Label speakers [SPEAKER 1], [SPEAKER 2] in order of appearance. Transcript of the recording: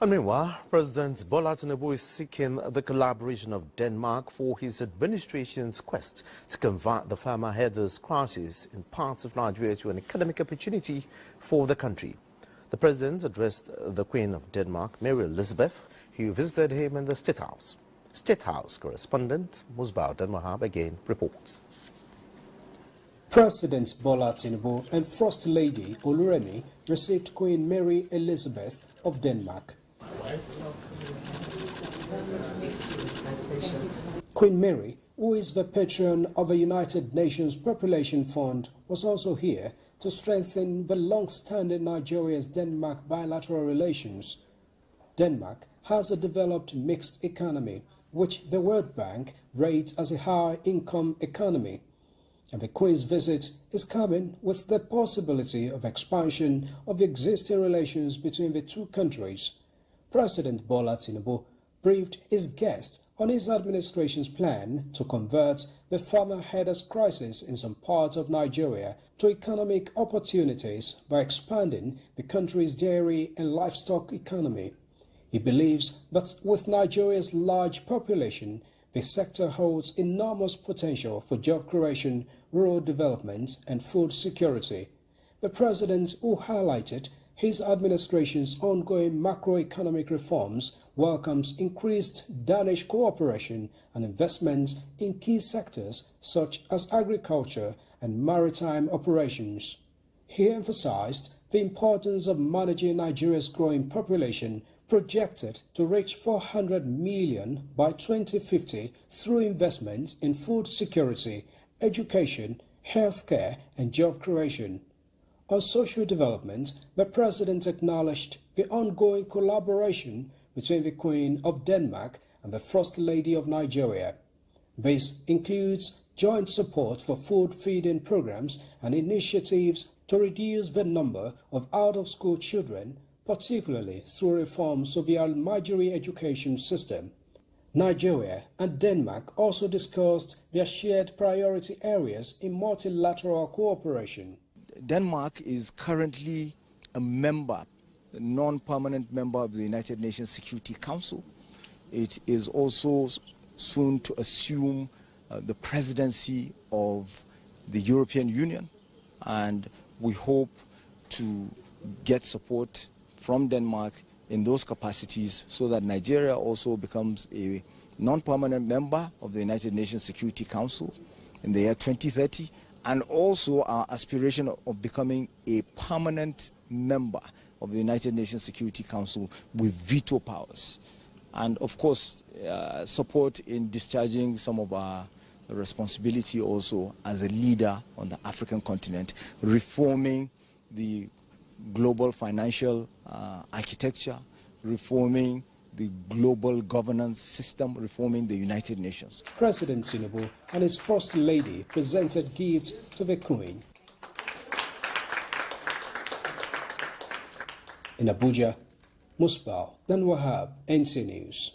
[SPEAKER 1] And meanwhile, President Bola Tinubu is seeking the collaboration of Denmark for his administration's quest to convert the farmer herders crisis in parts of Nigeria to an economic opportunity for the country. The president addressed the Queen of Denmark, Mary Elizabeth, who visited him in the State House. State House correspondent Musbau Dan-Wahab again reports.
[SPEAKER 2] President Bola Tinubu and First Lady Oluremi received Queen Mary Elizabeth of Denmark. Queen Mary, who is the patron of the United Nations Population Fund, was also here to strengthen the long-standing Nigeria-Denmark bilateral relations. Denmark has a developed mixed economy, which the World Bank rates as a high-income economy. And the Queen's visit is coming with the possibility of expansion of existing relations between the two countries. President Bola Tinubu briefed his guest on his administration's plan to convert the farmer herders crisis in some parts of Nigeria to economic opportunities by expanding the country's dairy and livestock economy. He believes that with Nigeria's large population, the sector holds enormous potential for job creation, rural development, and food security. The president, who highlighted his administration's ongoing macroeconomic reforms, welcomes increased Danish cooperation and investments in key sectors such as agriculture and maritime operations. He emphasized the importance of managing Nigeria's growing population, projected to reach 400 million by 2050 through investments in food security, education, healthcare, and job creation. On social development, the president acknowledged the ongoing collaboration between the Queen of Denmark and the First Lady of Nigeria. This includes joint support for food feeding programs and initiatives to reduce the number of out-of-school children, particularly through reforms of the Almajiri education system. Nigeria and Denmark also discussed their shared priority areas in multilateral cooperation.
[SPEAKER 3] Denmark is currently a member, a non-permanent member of the United Nations Security Council. It is also soon to assume the presidency of the European Union, and we hope to get support from Denmark in those capacities so that Nigeria also becomes a non-permanent member of the United Nations Security Council in the year 2030, and also our aspiration of becoming a permanent member of the United Nations Security Council with veto powers. And of course, support in discharging some of our responsibility also as a leader on the African continent, reforming the global financial architecture, reforming the global governance system, reforming the United Nations.
[SPEAKER 2] President Tinubu and his First Lady presented gifts to the Queen. In Abuja, Musbau Dan-Wahab, NC News.